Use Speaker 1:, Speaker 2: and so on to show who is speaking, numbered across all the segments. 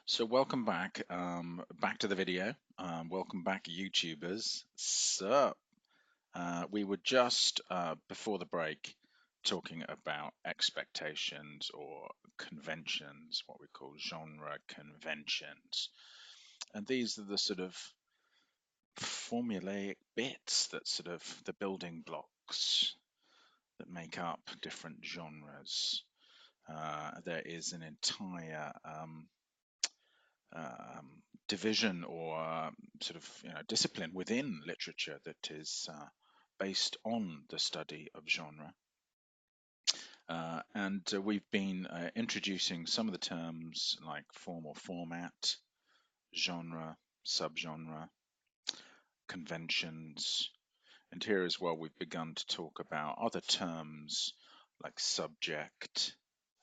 Speaker 1: So welcome back, back to the video. Welcome back, YouTubers. We were just before the break talking about expectations or conventions, what we call genre conventions, and these are the sort of formulaic bits that sort of the building blocks that make up different genres. There is an entire division or sort of discipline within literature that is based on the study of genre. And we've been introducing some of the terms like form or format, genre, subgenre, conventions. And here as well, we've begun to talk about other terms like subject,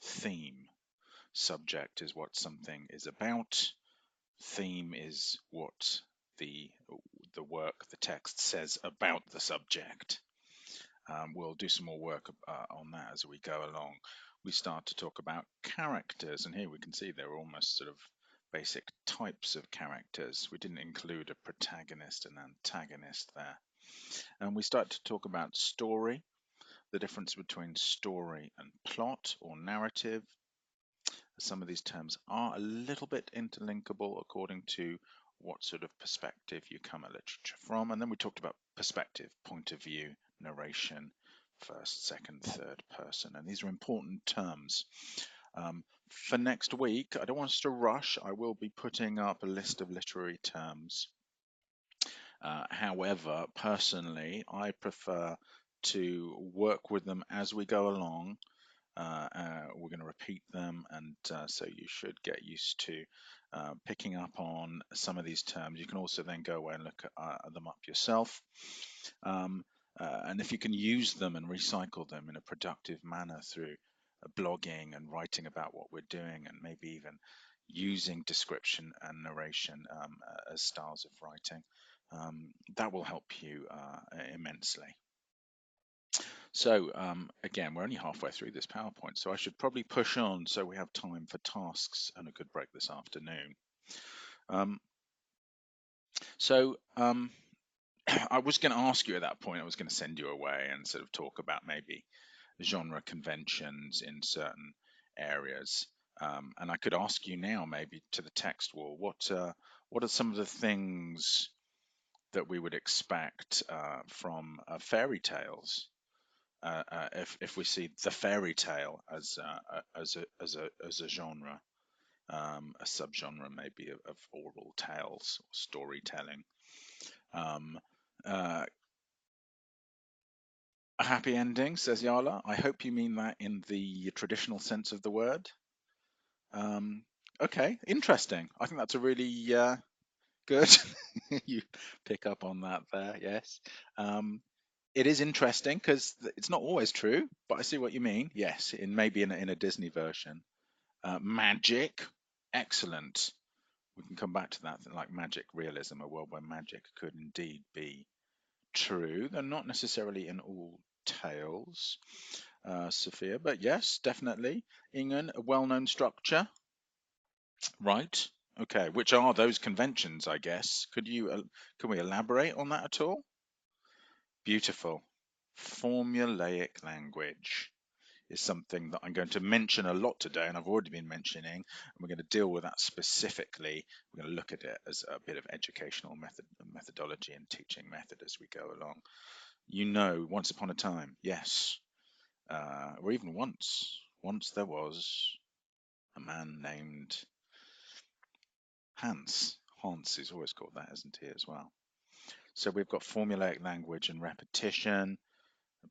Speaker 1: theme. Subject is what something is about. Theme is what the work, the text says about the subject. We'll do some more work on that as we go along. We start to talk about characters, and here we can see there are almost sort of basic types of characters. We didn't include a protagonist and antagonist there. And we start to talk about story, the difference between story and plot or narrative. Some of these terms are a little bit interlinkable according to what sort of perspective you come at literature from. And then we talked about perspective, point of view, narration, first, second, third person. And these are important terms. For next week, I don't want us to rush. I will be putting up a list of literary terms. However, personally, I prefer to work with them as we go along. We're going to repeat them, and so you should get used to picking up on some of these terms. You can also then go away and look at them up yourself. And if you can use them and recycle them in a productive manner through blogging and writing about what we're doing, and maybe even using description and narration as styles of writing, that will help you immensely. So again, we're only halfway through this PowerPoint, so I should probably push on so we have time for tasks and a good break this afternoon. I was going to ask you at that point, I was going to send you away and sort of talk about maybe genre conventions in certain areas. And I could ask you now, maybe to the text wall, what are some of the things that we would expect from fairy tales? If we see the fairy tale as a genre, a subgenre maybe of oral tales or storytelling. A happy ending, says Yala. I hope you mean that in the traditional sense of the word. Okay, interesting. I think that's a really good. You pick up on that there, yes. It is interesting because it's not always true, but I see what you mean. Yes, maybe in a Disney version. Magic, excellent. We can come back to that, like magic realism, a world where magic could indeed be true. They're not necessarily in all tales, Sophia, but yes, definitely. Ingen, a well-known structure, right? Okay, which are those conventions, I guess? Can we elaborate on that at all? Beautiful. Formulaic language is something that I'm going to mention a lot today, and I've already been mentioning, and we're going to deal with that specifically. We're going to look at it as a bit of educational methodology and teaching method as we go along. Once upon a time, yes, or even once there was a man named Hans. Hans is always called that, isn't he, as well? So we've got formulaic language and repetition.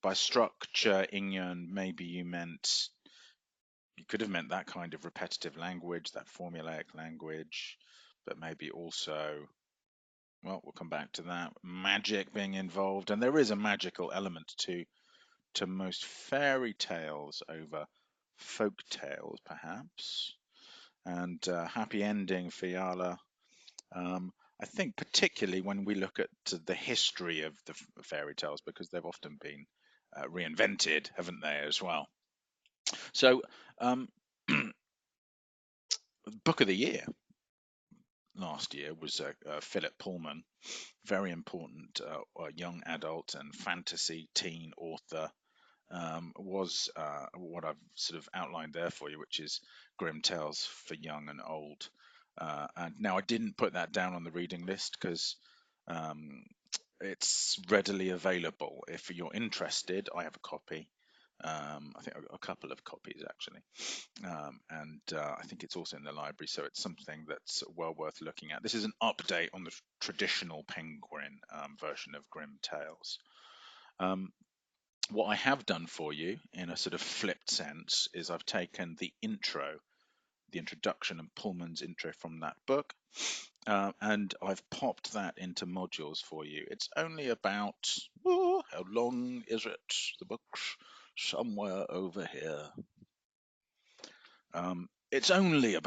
Speaker 1: By structure, Ingyun, maybe you could have meant that kind of repetitive language, that formulaic language, but maybe also, well, we'll come back to that, magic being involved. And there is a magical element to most fairy tales over folk tales, perhaps. And happy ending, Fiala. I think particularly when we look at the history of the fairy tales, because they've often been reinvented, haven't they, as well? So, book of the year. last year was Philip Pullman, very important young adult and fantasy teen author. Was what I've sort of outlined there for you, which is Grim Tales for Young and Old. And now I didn't put that down on the reading list because um, it's readily available. If you're interested, I have a copy. I think I've got a couple of copies actually, and I think it's also in the library, so it's something that's well worth looking at. This is an update on the traditional Penguin version of Grim Tales. Um, what I have done for you in a sort of flipped sense is I've taken the intro, the introduction and Pullman's intro from that book, and I've popped that into modules for you. It's only about, how long is it? The book's somewhere over here. It's only, I'm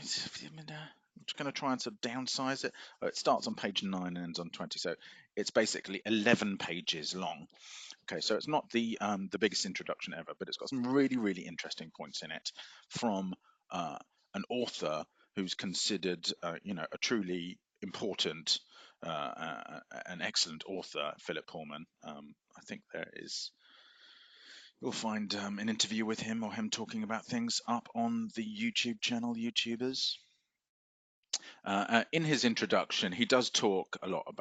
Speaker 1: just going to try and sort of downsize it. It starts on page 9 and ends on 20, so it's basically 11 pages long. Okay, so it's not the biggest introduction ever, but it's got some really, really interesting points in it from an author who's considered, a truly important, an excellent author, Philip Pullman. I think you'll find an interview with him or him talking about things up on the YouTube channel, YouTubers. In his introduction, he does talk a little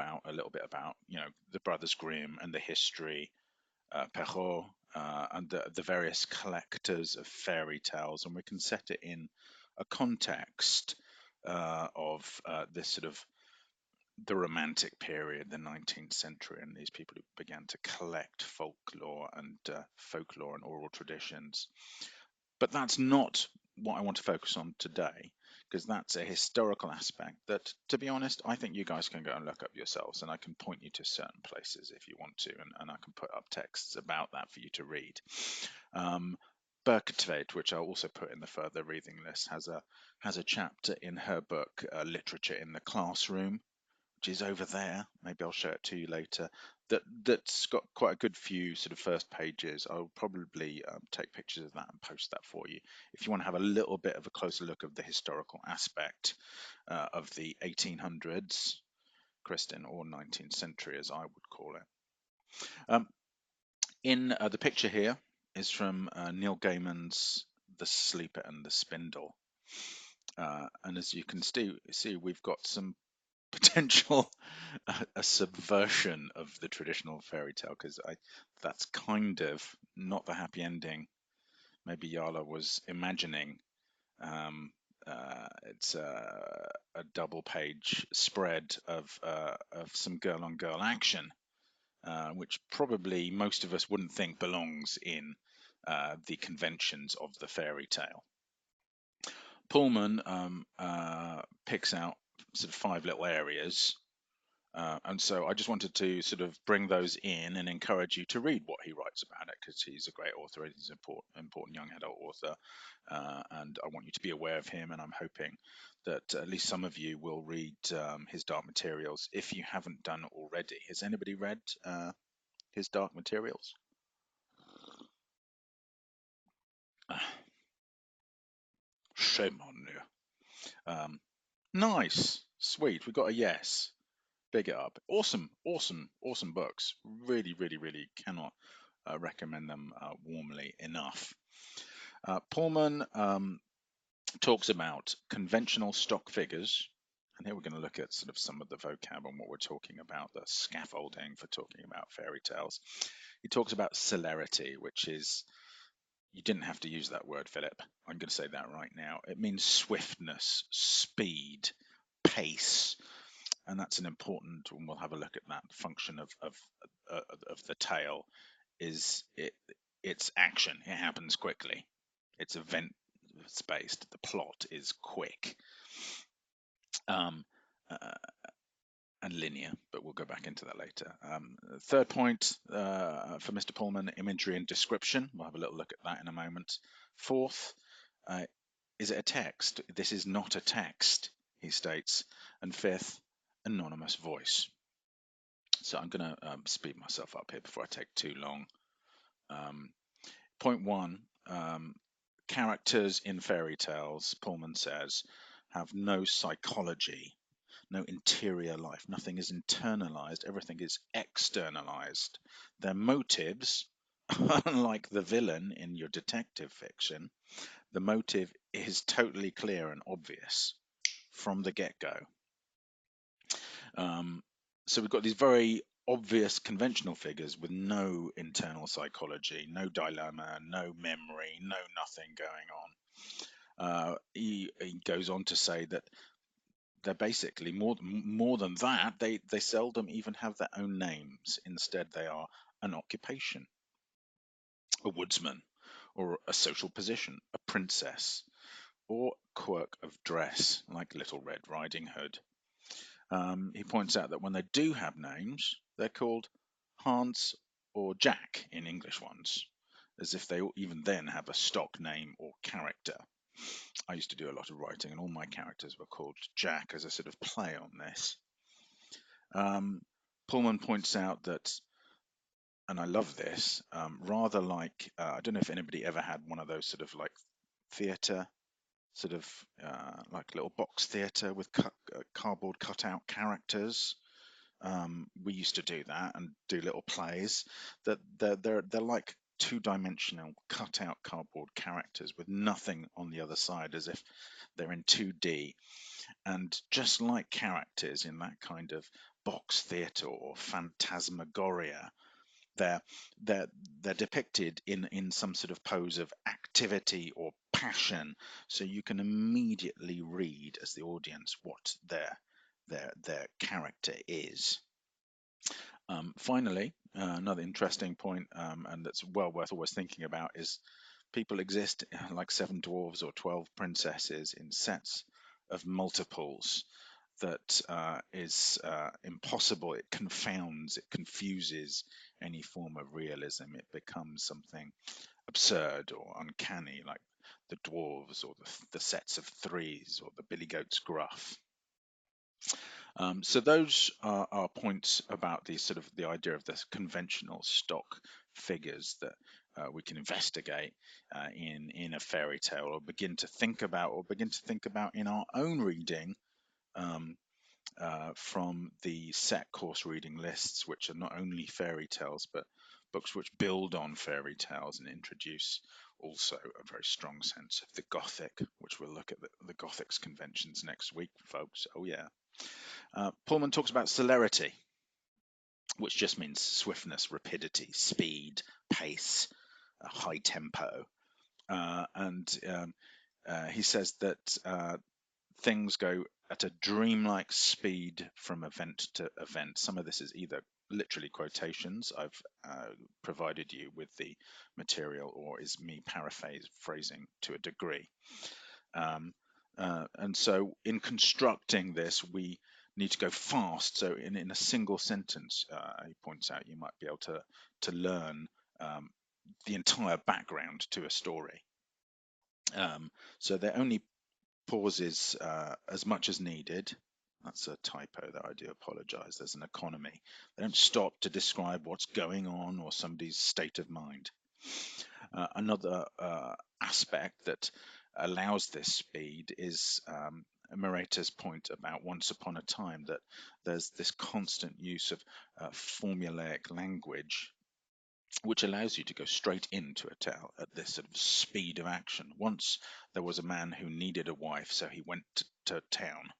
Speaker 1: bit about, the Brothers Grimm and the history, Perrault, and the various collectors of fairy tales, and we can set it in a context of this sort of the Romantic period, the 19th century, and these people who began to collect folklore and oral traditions. But that's not what I want to focus on today, because that's a historical aspect that, to be honest, I think you guys can go and look up yourselves, and I can point you to certain places if you want to, and I can put up texts about that for you to read. Berketvedt, which I'll also put in the further reading list, has a chapter in her book, Literature in the Classroom, which is over there. Maybe I'll show it to you later. That's got quite a good few sort of first pages. I'll probably take pictures of that and post that for you if you want to have a little bit of a closer look of the historical aspect of the 1800s, Kristen, or 19th century, as I would call it. In the picture here is from Neil Gaiman's The Sleeper and the Spindle. And as you can see, we've got some potential a subversion of the traditional fairy tale, because that's kind of not the happy ending maybe Yala was imagining. It's a double page spread of some girl on girl action, which probably most of us wouldn't think belongs in the conventions of the fairy tale. Pullman picks out sort of 5 little areas, and so I just wanted to sort of bring those in and encourage you to read what he writes about it, because he's a great author. He's an important young adult author, and I want you to be aware of him, and I'm hoping that at least some of you will read his Dark Materials if you haven't done already. Has anybody read his Dark Materials? Shame on you. Nice, sweet. We got a yes. Big it up. Awesome books. Really, really, really cannot recommend them warmly enough. Pullman talks about conventional stock figures, and here we're going to look at sort of some of the vocab and what we're talking about, the scaffolding for talking about fairy tales. He talks about celerity, which is, you didn't have to use that word, Philip. I'm going to say that right now. It means swiftness, speed, pace, and that's an important, and we'll have a look at that function of the tale. Is it's action. It happens quickly. It's event spaced. The plot is quick, and linear, but we'll go back into that later. Third point for Mr. Pullman: imagery and description. We'll have a little look at that in a moment. Fourth, is it a text? This is not a text, he states. And fifth, anonymous voice. So I'm going to speed myself up here before I take too long. Point 1, characters in fairy tales, Pullman says, have no psychology, no interior life. Nothing is internalized, everything is externalized. Their motives, unlike the villain in your detective fiction, the motive is totally clear and obvious from the get go. Um, so we've got these very obvious conventional figures with no internal psychology, no dilemma, no memory, no nothing going on. He goes on to say that they're basically more than that. They seldom even have their own names. Instead, they are an occupation, a woodsman, or a social position, a princess, or quirk of dress, like Little Red Riding Hood. He points out that when they do have names, they're called Hans or Jack in English ones, as if they even then have a stock name or character. I used to do a lot of writing, and all my characters were called Jack as a sort of play on this. Pullman points out that, and I love this, rather like I don't know if anybody ever had one of those sort of like theatre, sort of like little box theatre with cardboard cutout characters. We used to do that and do little plays. That they're like two-dimensional cut-out cardboard characters with nothing on the other side, as if they're in 2D. And just like characters in that kind of box theatre or phantasmagoria, they're they're they're depicted in some sort of pose of activity or passion, so you can immediately read as the audience what their character is. Finally, another interesting point, and that's well worth always thinking about, is people exist like seven dwarves or 12 princesses in sets of multiples that is impossible. It confounds, it confuses any form of realism. It becomes something absurd or uncanny, like the dwarves or the sets of threes or the Billy Goat's Gruff. So those are points about the sort of the idea of the conventional stock figures that we can investigate in a fairy tale, or begin to think about in our own reading, um, from the set course reading lists, which are not only fairy tales but books which build on fairy tales and introduce also a very strong sense of the Gothic, which we'll look at the Gothic's conventions next week, folks. Oh yeah. Pullman talks about celerity, which just means swiftness, rapidity, speed, pace, high tempo. And he says that things go at a dreamlike speed from event to event. Some of this is either literally quotations. I've provided you with the material, or is me paraphrasing to a degree. And so in constructing this, we need to go fast. So in a single sentence, he points out, you might be able to learn the entire background to a story. So there are only pauses as much as needed. That's a typo that I do apologize. There's an economy. They don't stop to describe what's going on or somebody's state of mind. Another aspect that allows this speed is Moreta's point about Once Upon a Time, that there's this constant use of formulaic language, which allows you to go straight into a tale at this sort of speed of action. Once there was a man who needed a wife, so he went to town.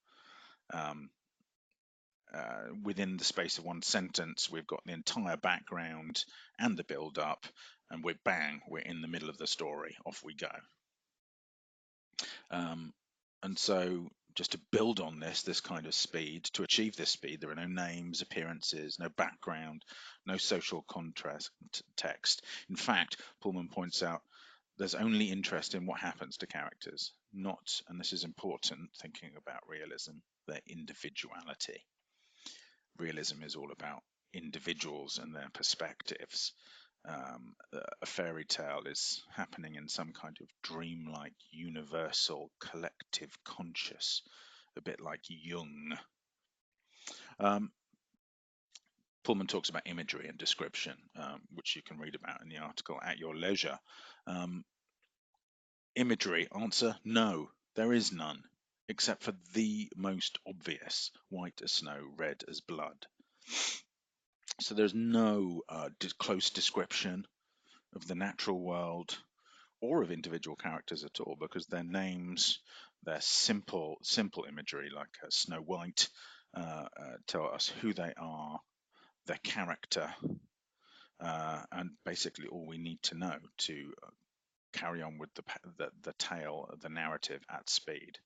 Speaker 1: Within the space of one sentence, we've got the entire background and the build up, and we're in the middle of the story. Off we go. And so, just to build on this kind of speed, to achieve this speed, there are no names, appearances, no background, no social contrast text. In fact, Pullman points out there's only interest in what happens to characters, not, and this is important, thinking about realism, their individuality. Realism is all about individuals and their perspectives. A fairy tale is happening in some kind of dreamlike, universal, collective conscious, a bit like Jung. Um, Pullman talks about imagery and description, which you can read about in the article at your leisure. Imagery. Answer: no, there is none, except for the most obvious: white as snow, red as blood. So there's no close description of the natural world or of individual characters at all, because their names, their simple imagery, like Snow White, tell us who they are, their character, and basically all we need to know to carry on with the tale, the narrative at speed.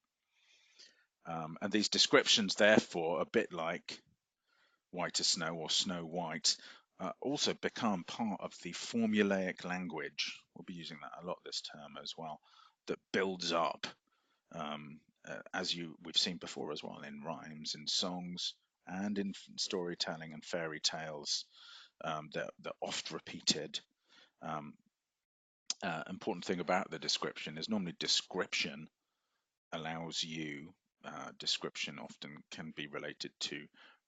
Speaker 1: And these descriptions, therefore, a bit like White as Snow or Snow White, also become part of the formulaic language. We'll be using that a lot this term as well, that builds up, as we've seen before as well, in rhymes, in songs, and in storytelling and fairy tales. They're oft repeated. Um, Important thing about the description is normally description allows you, description often can be related to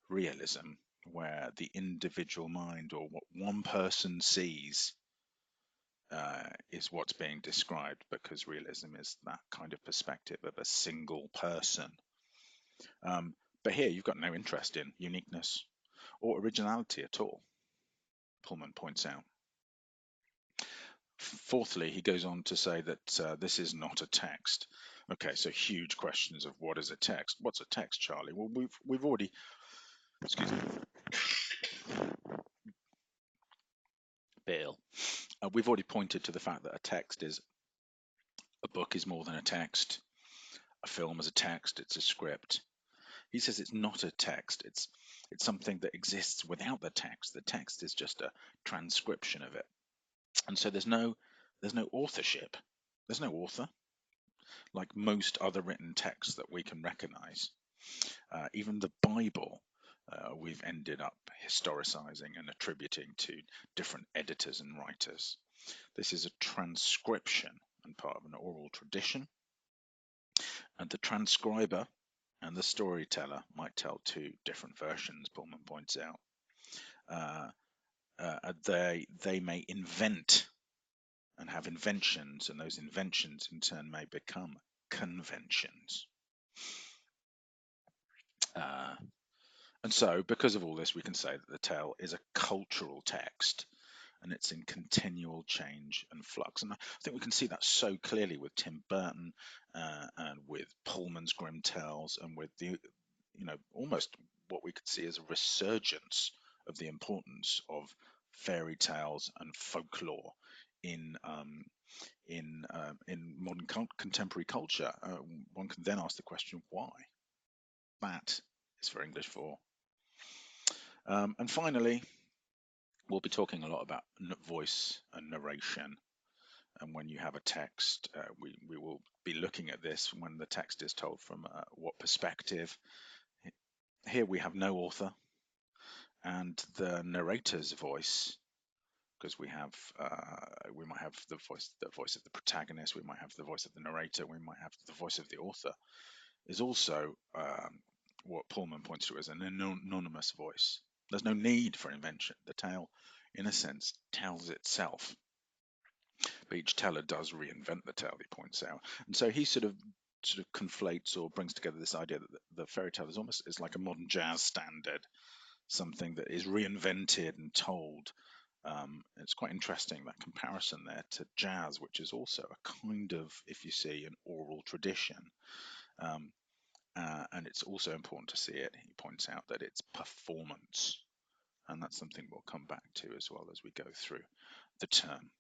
Speaker 1: realism, where the individual mind or what one person sees is what's being described, because realism is that kind of perspective of a single person. But here you've got no interest in uniqueness or originality at all, Pullman points out. Fourthly, he goes on to say that this is not a text. Okay, so huge questions of what is a text? What's a text, Charlie? Well, we've already, excuse me, Bill. We've already pointed to the fact that a text is a book is more than a text. A film is a text. It's a script. He says it's not a text. It's something that exists without the text. The text is just a transcription of it. And so there's no authorship. There's no author, like most other written texts that we can recognize. Even the Bible, we've ended up historicizing and attributing to different editors and writers. This is a transcription and part of an oral tradition. And the transcriber and the storyteller might tell two different versions, Pullman points out. They may invent and have inventions, and those inventions in turn may become conventions. And so, because of all this, we can say that the tale is a cultural text, and it's in continual change and flux. And I think we can see that so clearly with Tim Burton, and with Pullman's Grimm Tales, and with the, almost what we could see as a resurgence of the importance of fairy tales and folklore in modern contemporary culture. One can then ask the question, why? That is for English 4. And finally, we'll be talking a lot about voice and narration. And when you have a text, we will be looking at this when the text is told from what perspective. Here we have no author, and the narrator's voice, because we might have the voice of the protagonist, we might have the voice of the narrator, we might have the voice of the author, is also what Pullman points to as an anonymous voice. There's no need for invention. The tale, in a sense, tells itself. But each teller does reinvent the tale, he points out. And so he sort of conflates or brings together this idea that the fairy tale is like a modern jazz standard, something that is reinvented and told. It's quite interesting, that comparison there to jazz, which is also a kind of, if you see, an oral tradition. And it's also important to see it, he points out, that it's performance. And that's something we'll come back to as well as we go through the term.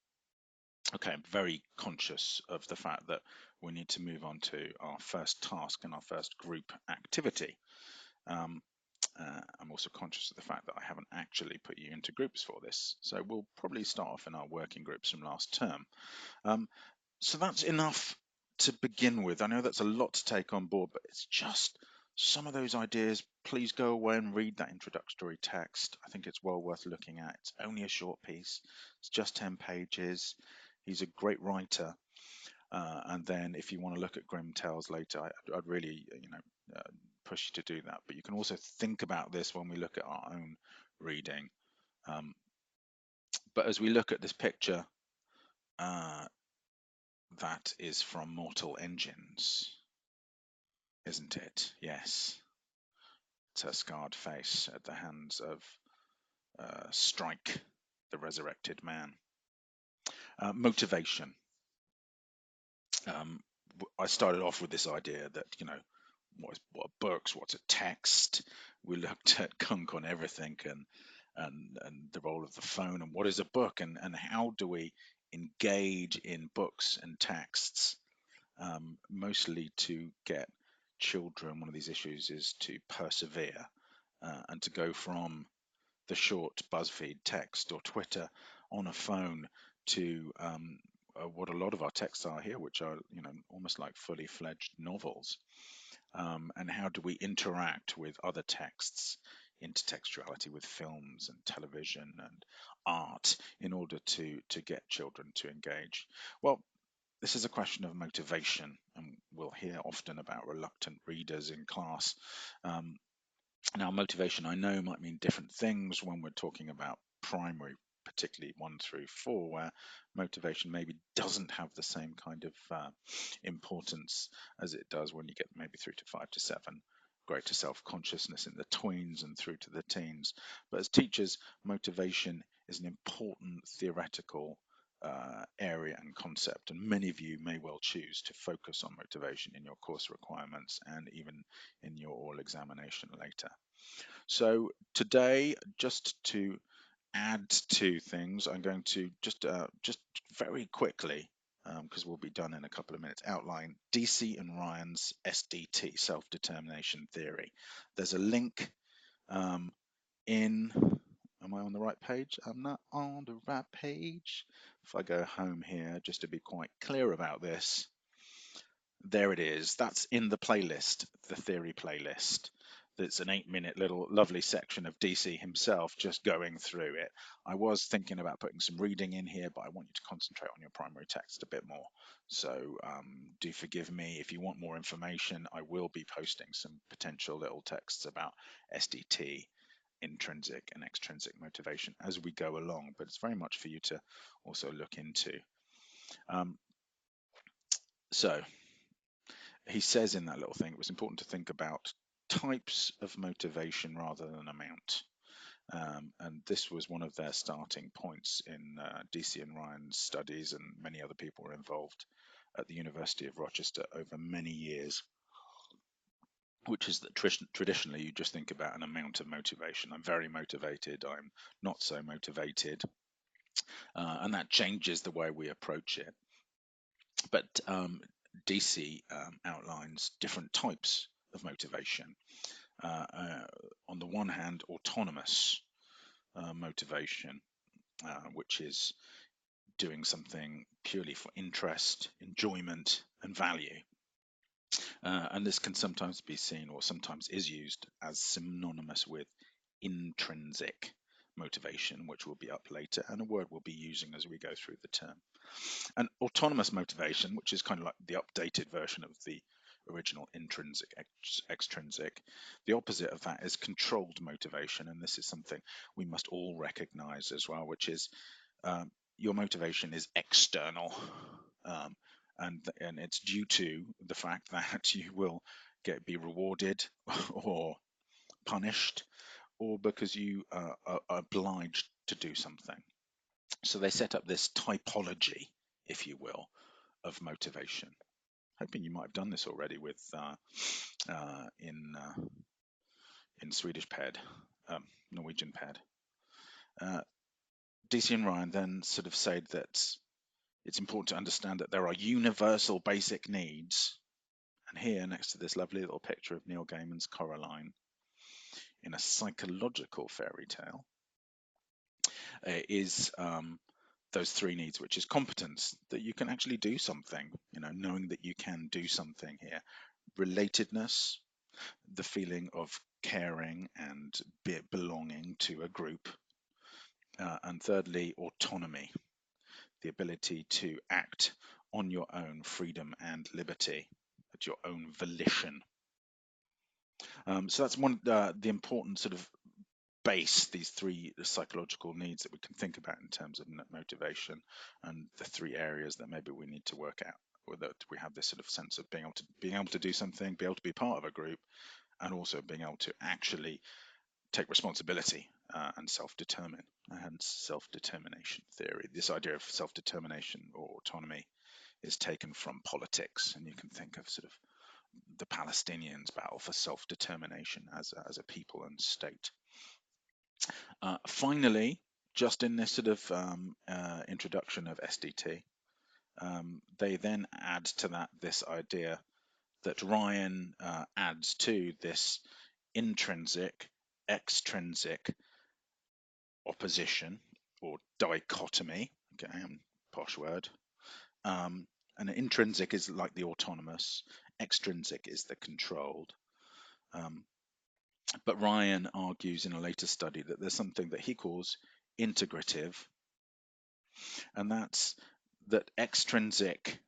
Speaker 1: Okay, I'm very conscious of the fact that we need to move on to our first task and our first group activity. I'm also conscious of the fact that I haven't actually put you into groups for this. So we'll probably start off in our working groups from last term. So that's enough to begin with. I know that's a lot to take on board, but it's just some of those ideas. Please go away and read that introductory text. I think it's well worth looking at. It's only a short piece. It's just 10 pages. He's a great writer. And then if you want to look at Grimm Tales later, I'd really, push you to do that. But you can also think about this when we look at our own reading. But as we look at this picture, That is from Mortal Engines, isn't it? Yes. It's her scarred face at the hands of Strike, the resurrected man. Motivation. I started off with this idea that, what are books, what's a text. We looked at Kunk on everything, and the role of the phone, and what is a book, and how do we engage in books and texts, mostly to get children. One of these issues is to persevere, and to go from the short BuzzFeed text or Twitter on a phone to what a lot of our texts are here, which are, almost like fully fledged novels. And how do we interact with other texts, intertextuality with films and television and art, in order to get children to engage? Well, this is a question of motivation, and we'll hear often about reluctant readers in class. Um, Now, motivation, I know, might mean different things when we're talking about primary, particularly 1 through 4, where motivation maybe doesn't have the same kind of importance as it does when you get maybe through to 5 to 7. Greater self-consciousness in the tweens and through to the teens. But as teachers, motivation is an important theoretical area and concept, and many of you may well choose to focus on motivation in your course requirements and even in your oral examination later. So today, just to add to things, I'm going to just very quickly, because we'll be done in a couple of minutes, outline DC and Ryan's SDT, self-determination theory. There's a link in. Am I on the right page? I'm not on the right page. If I go home here, just to be quite clear about this, there it is. That's in the playlist, the theory playlist. That's an 8-minute little lovely section of DC himself just going through it. I was thinking about putting some reading in here, but I want you to concentrate on your primary text a bit more. So do forgive me. If you want more information, I will be posting some potential little texts about SDT, intrinsic and extrinsic motivation, as we go along, but it's very much for you to also look into. So he says in that little thing, it was important to think about types of motivation rather than amount. And this was one of their starting points in DC and Ryan's studies, and many other people were involved at the University of Rochester over many years, which is that traditionally you just think about an amount of motivation. I'm very motivated, I'm not so motivated, and that changes the way we approach it. But DC outlines different types of motivation. On the one hand, autonomous motivation, which is doing something purely for interest, enjoyment, and value. And this can sometimes be seen, or sometimes is used, as synonymous with intrinsic motivation, which will be up later, and a word we'll be using as we go through the term. And autonomous motivation, which is kind of like the updated version of the original intrinsic, extrinsic. The opposite of that is controlled motivation, and this is something we must all recognize as well, which is your motivation is external, and it's due to the fact that you will be rewarded or punished, or because you are obliged to do something. So they set up this typology, if you will, of motivation. Hoping you might have done this already with in Swedish PED, Norwegian PED. DC and Ryan then sort of said that it's important to understand that there are universal basic needs. And here, next to this lovely little picture of Neil Gaiman's Coraline in a psychological fairy tale, is those 3 needs, which is competence, that you can actually do something, knowing that you can do something here. Relatedness, the feeling of caring and belonging to a group. And thirdly, autonomy, the ability to act on your own freedom and liberty, at your own volition. So that's one the important sort of base, these 3 psychological needs that we can think about in terms of motivation, and the 3 areas that maybe we need to work or that we have this sort of sense of being able to do something, be able to be part of a group, and also being able to actually take responsibility and self-determine, and self-determination theory. This idea of self-determination or autonomy is taken from politics, and you can think of sort of the Palestinians' battle for self-determination as a people and state. Finally, just in this sort of introduction of SDT, they then add to that this idea that Ryan adds to this intrinsic, extrinsic opposition or dichotomy. Okay, posh word. And intrinsic is like the autonomous, extrinsic is the controlled. Um, but Ryan argues in a later study that there's something that he calls integrative, and that's that extrinsic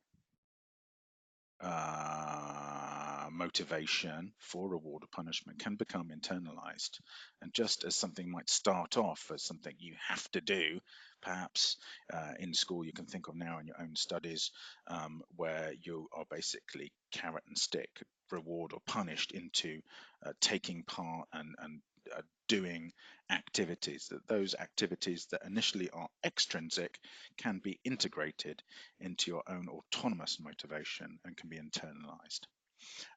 Speaker 1: motivation for reward or punishment can become internalized. And just as something might start off as something you have to do, perhaps in school you can think of now in your own studies, where you are basically carrot and stick, reward or punished, into taking part and doing activities, that those activities that initially are extrinsic can be integrated into your own autonomous motivation and can be internalized.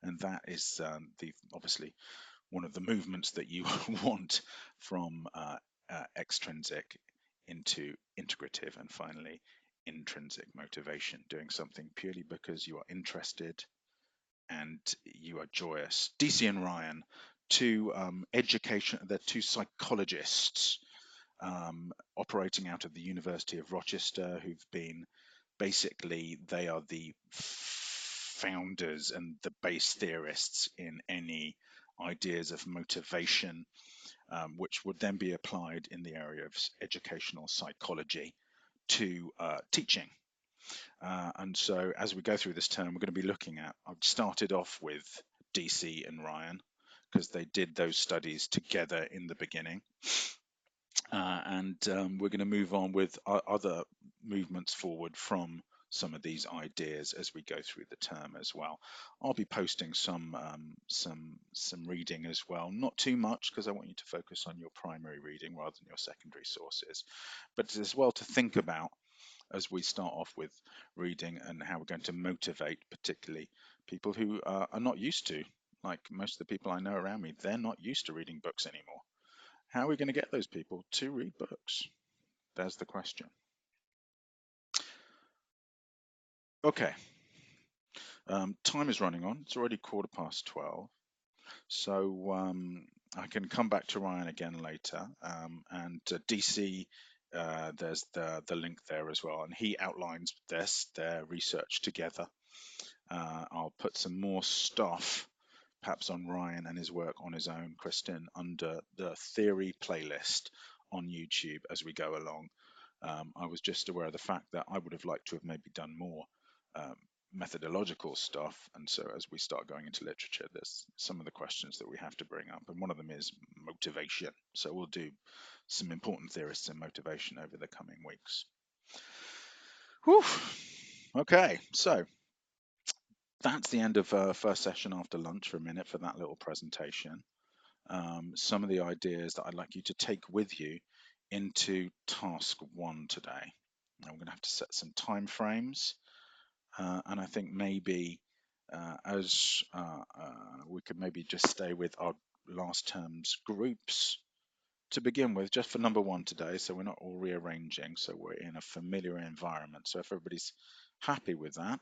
Speaker 1: And that is obviously one of the movements that you want from extrinsic into integrative, and finally intrinsic motivation, doing something purely because you are interested and you are joyous. DC and Ryan, they're two psychologists operating out of the University of Rochester, who've been basically, they are the founders and the base theorists in any ideas of motivation, which would then be applied in the area of educational psychology to teaching. And so as we go through this term, we're going to be looking at, I've started off with DC and Ryan because they did those studies together in the beginning. And we're going to move on with other movements forward from some of these ideas as we go through the term as well. I'll be posting some reading as well, not too much because I want you to focus on your primary reading rather than your secondary sources, but as well to think about as we start off with reading and how we're going to motivate particularly people who are not used to, like most of the people I know around me, they're not used to reading books anymore. How are we going to get those people to read books? There's the question. Okay, time is running on. It's already 12:15. So I can come back to Ryan again later. And DC, there's the link there as well. And he outlines their research together. I'll put some more stuff, perhaps on Ryan and his work on his own, Kristen, under the theory playlist on YouTube as we go along. I was just aware of the fact that I would have liked to have maybe done more methodological stuff. And so as we start going into literature, there's some of the questions that we have to bring up. And one of them is motivation. So we'll do some important theorists in motivation over the coming weeks. Whew. Okay, so that's the end of first session after lunch for a minute for that little presentation. Some of the ideas that I'd like you to take with you into task 1 today. Now we're going to have to set some time frames, and I think maybe as we could maybe just stay with our last term's groups to begin with, just for number 1 today, so we're not all rearranging, so we're in a familiar environment. So if everybody's happy with that,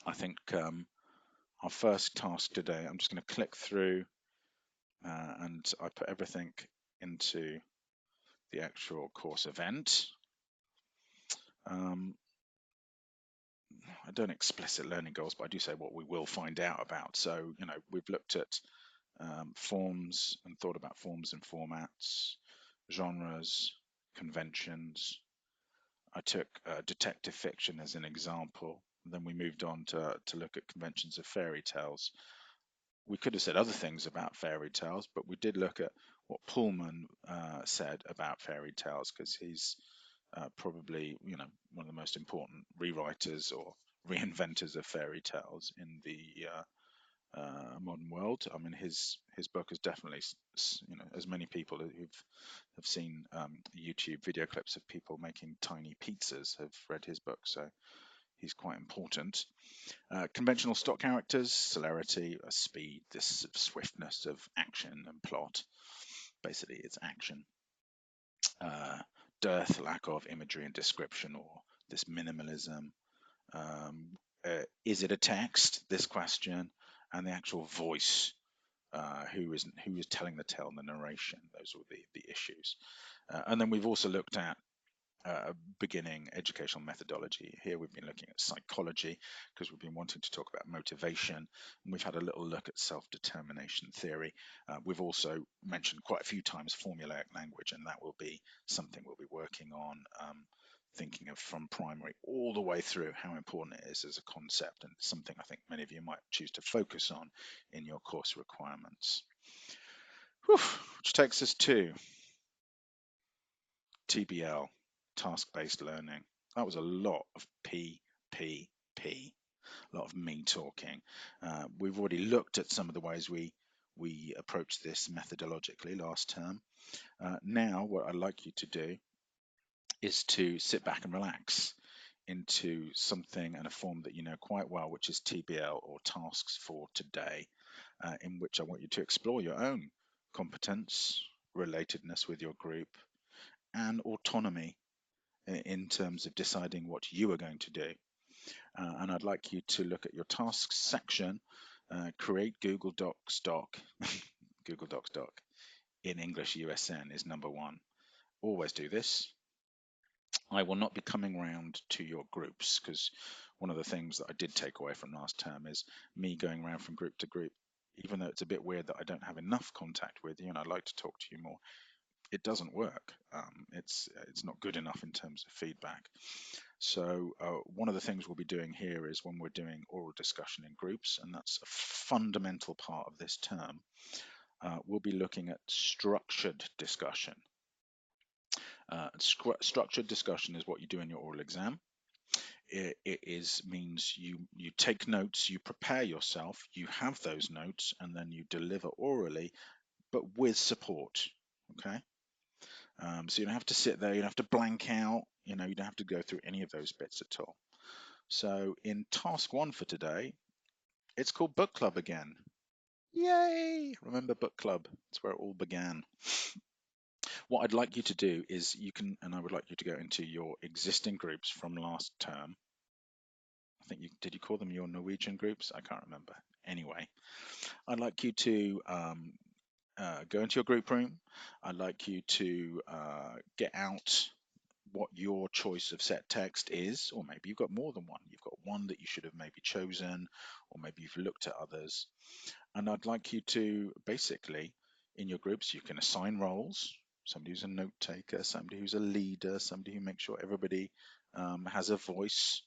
Speaker 1: I think our first task today, I'm just going to click through and I put everything into the actual course event. I don't explicit learning goals, but I do say what we will find out about. So, we've looked at forms and thought about forms and formats, genres, conventions. I took detective fiction as an example. Then we moved on to look at conventions of fairy tales. We could have said other things about fairy tales, but we did look at what Pullman said about fairy tales, because he's probably one of the most important rewriters or reinventors of fairy tales in the modern world. I mean, his book is definitely, as many people who've have seen YouTube video clips of people making tiny pizzas have read his book, so he's quite important. Conventional stock characters, celerity, speed, this swiftness of action and plot. Basically, it's action. Uh, Dearth, lack of imagery and description, or this minimalism. Is it a text? This question, and the actual voice. Who is telling the tale and the narration? Those were the issues. And then we've also looked at beginning educational methodology. Here we've been looking at psychology because we've been wanting to talk about motivation, and we've had a little look at self-determination theory. We've also mentioned quite a few times formulaic language, and that will be something we'll be working on, thinking of from primary all the way through how important it is as a concept, and something I think many of you might choose to focus on in your course requirements. Whew, which takes us to TBL, task-based learning. That was a lot of P, a lot of me talking. We've already looked at some of the ways we approach this methodologically last term. Now, what I'd like you to do is to sit back and relax into something and a form that you know quite well, which is TBL, or Tasks for Today, in which I want you to explore your own competence, relatedness with your group, and autonomy in terms of deciding what you are going to do. And I'd like you to look at your tasks section, create Google Docs doc. Google Docs doc in English USN is number one. Always do this. I will not be coming round to your groups, because one of the things that I did take away from last term is me going around from group to group. Even though it's a bit weird that I don't have enough contact with you and I'd like to talk to you more, it doesn't work. It's not good enough in terms of feedback. So one of the things we'll be doing here is when we're doing oral discussion in groups, and that's a fundamental part of this term, we'll be looking at structured discussion. Structured discussion is what you do in your oral exam. It means you take notes, you prepare yourself, you have those notes, and then you deliver orally, but with support. Okay. So you don't have to sit there, you don't have to blank out, you don't have to go through any of those bits at all. So in task one for today, it's called Book Club again. Yay! Remember Book Club, it's where it all began. What I'd like you to do is I would like you to go into your existing groups from last term. I think did you call them your Norwegian groups? I can't remember. Anyway, I'd like you to go into your group room. I'd like you to get out what your choice of set text is, or maybe you've got more than one. You've got one that you should have maybe chosen, or maybe you've looked at others. And I'd like you to basically, in your groups, you can assign roles. Somebody who's a note taker, somebody who's a leader, somebody who makes sure everybody has a voice.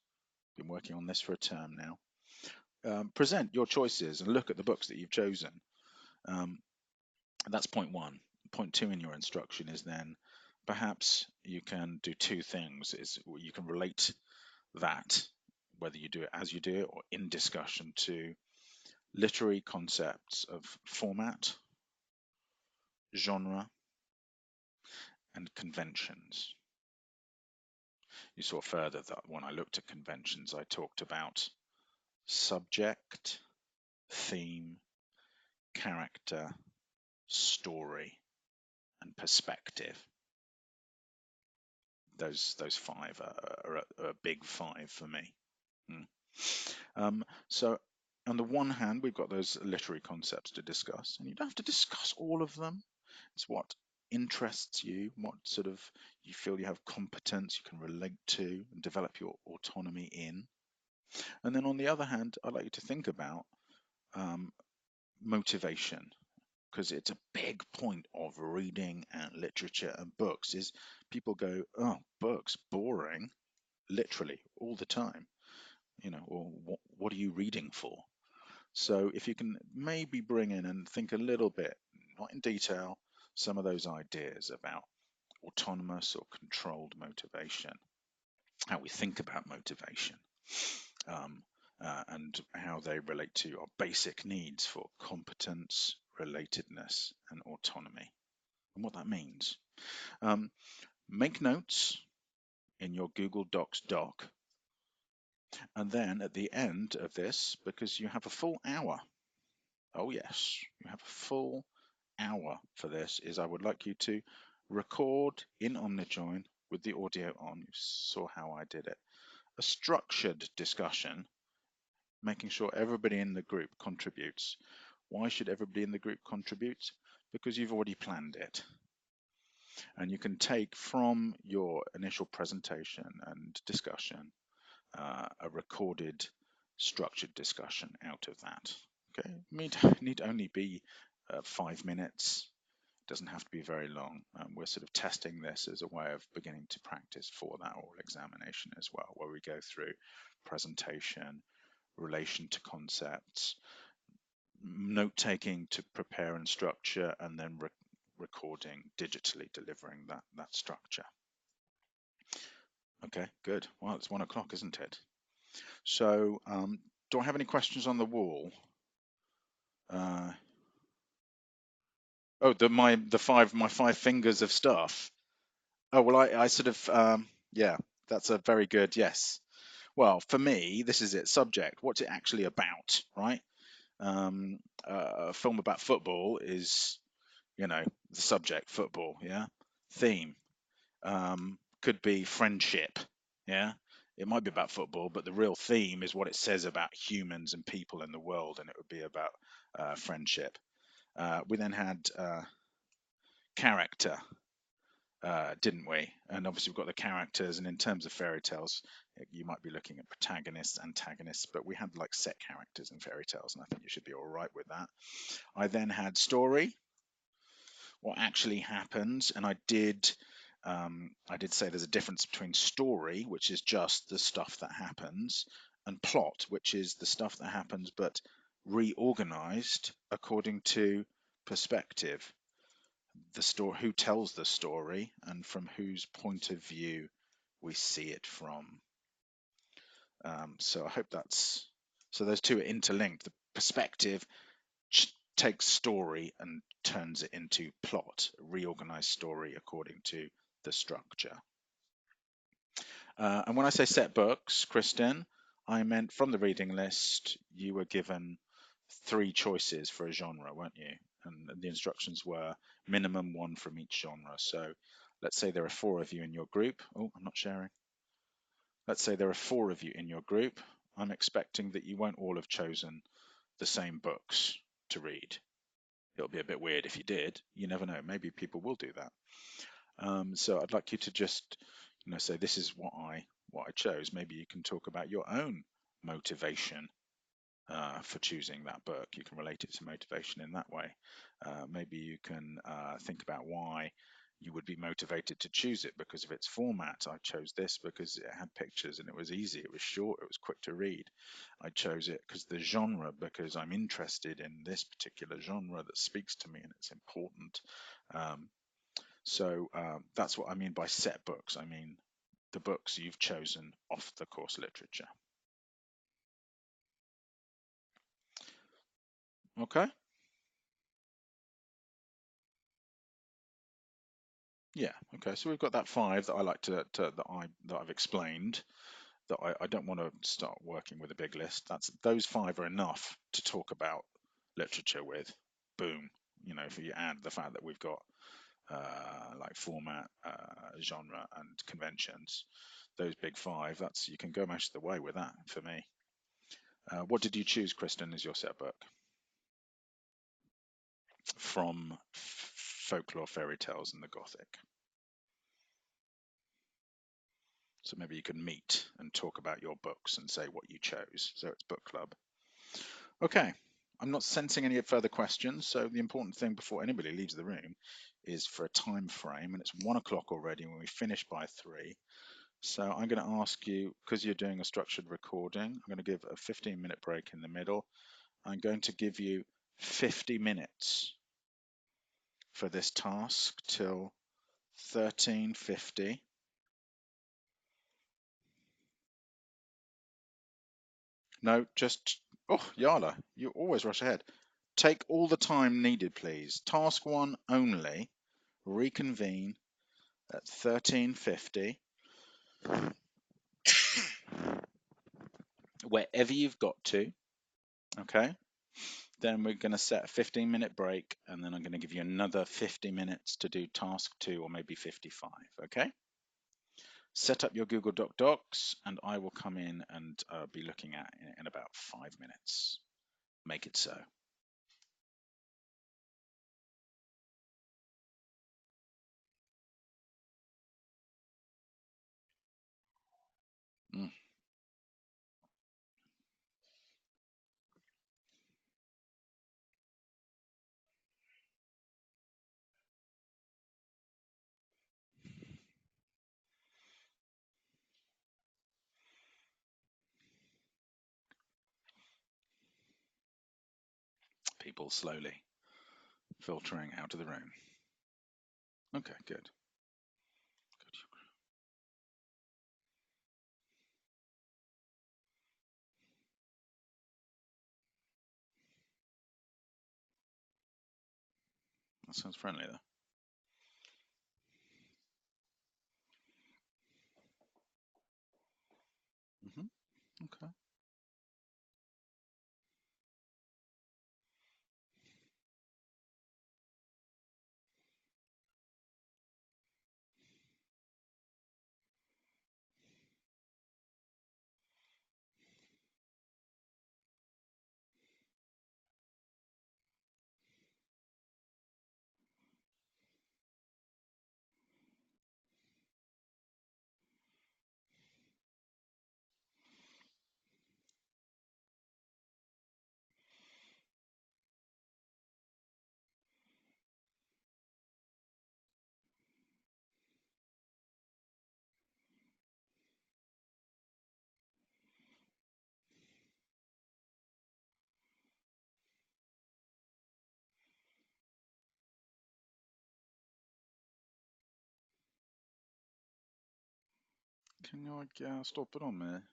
Speaker 1: Been working on this for a term now. Present your choices and look at the books that you've chosen. That's point one. Point two in your instruction is then perhaps you can do two things. Is you can relate that, whether you do it as you do it or in discussion, to literary concepts of format, genre, and conventions. You saw further that when I looked at conventions, I talked about subject, theme, character, story, and perspective. Those five are a big five for me. So on the one hand, we've got those literary concepts to discuss, and you don't have to discuss all of them. It's what interests you, what sort of you feel you have competence, you can relate to, and develop your autonomy in. And then on the other hand, I'd like you to think about motivation, because it's a big point of reading and literature and books is people go, oh, books, boring, literally all the time, or what are you reading for? So if you can maybe bring in and think a little bit, not in detail, some of those ideas about autonomous or controlled motivation, how we think about motivation. um, and how they relate to our basic needs for competence, relatedness, and autonomy, and what that means. Um, make notes in your Google Docs doc, and then at the end of this, because you have a full hour, oh yes, you have a full hour for this, is I would like you to record in OmniJoin with the audio on. You saw how I did it. A structured discussion, making sure everybody in the group contributes. Why should everybody in the group contribute? Because you've already planned it. And you can take from your initial presentation and discussion a recorded structured discussion out of that. Okay, need only be 5 minutes. Doesn't have to be very long. We're sort of testing this as a way of beginning to practice for that oral examination as well, where we go through presentation, relation to concepts, note taking to prepare and structure, and then recording digitally, delivering that structure. Okay, good. Well, it's 1 o'clock, isn't it? So, do I have any questions on the wall? Oh, my 5 fingers of stuff. Oh well, I sort of yeah, that's a very good yes. Well, for me, this is it. Subject. What's it actually about, right? A film about football is, the subject, football. Yeah. Theme could be friendship. Yeah. It might be about football, but the real theme is what it says about humans and people in the world, and it would be about friendship. We then had character, didn't we? And obviously we've got the characters, and in terms of fairy tales, you might be looking at protagonists, antagonists, but we had like set characters in fairy tales, and I think you should be all right with that. I then had story, what actually happens, and I did say there's a difference between story, which is just the stuff that happens, and plot, which is the stuff that happens but reorganized according to perspective, the story, who tells the story, and from whose point of view we see it from. So I hope that's so. Those two are interlinked. The perspective takes story and turns it into plot, a reorganized story according to the structure. And when I say set books, Kristen, I meant from the reading list, you were given 3 choices for a genre, weren't you? And the instructions were minimum 1 from each genre. So let's say there are 4 of you in your group. Oh, I'm not sharing. Let's say there are 4 of you in your group. I'm expecting that you won't all have chosen the same books to read. It'll be a bit weird if you did. You never know. Maybe people will do that. So I'd like you to just, say this is what I chose. Maybe you can talk about your own motivation for choosing that book. You can relate it to motivation in that way. Maybe you can think about why you would be motivated to choose it because of its format. I chose this because it had pictures and it was easy, it was short, it was quick to read. I chose it because the genre, because I'm interested in this particular genre that speaks to me and it's important. So that's what I mean by set books. I mean the books you've chosen off the course literature. Okay. Yeah. Okay. So we've got that 5 that I like that I've explained. That I don't want to start working with a big list. Those 5 are enough to talk about literature with. Boom. If you add the fact that we've got like format, genre, and conventions, those big 5, you can go most of the way with that for me. What did you choose, Kristen, as your set book? From folklore, fairy tales, and the Gothic. So maybe you can meet and talk about your books and say what you chose. So it's book club. Okay. I'm not sensing any further questions. So the important thing before anybody leaves the room is for a time frame, and it's 1 o'clock already when we finish by 3. So I'm going to ask you, because you're doing a structured recording, I'm going to give a 15-minute break in the middle. I'm going to give you 50 minutes for this task till 13:50. No, just oh, Yala, you always rush ahead. Take all the time needed, please. Task one only. Reconvene at 13:50, wherever you've got to. Okay. Then we're going to set a 15-minute break, and then I'm going to give you another 50 minutes to do task two, or maybe 55. Okay. Set up your Google Docs, and I will come in and be looking at it in about 5 minutes. Make it so. Mm, people slowly filtering out of the room. Okay, good. Good. That sounds friendly, though. Hmm. Okay. Can I stop it on there?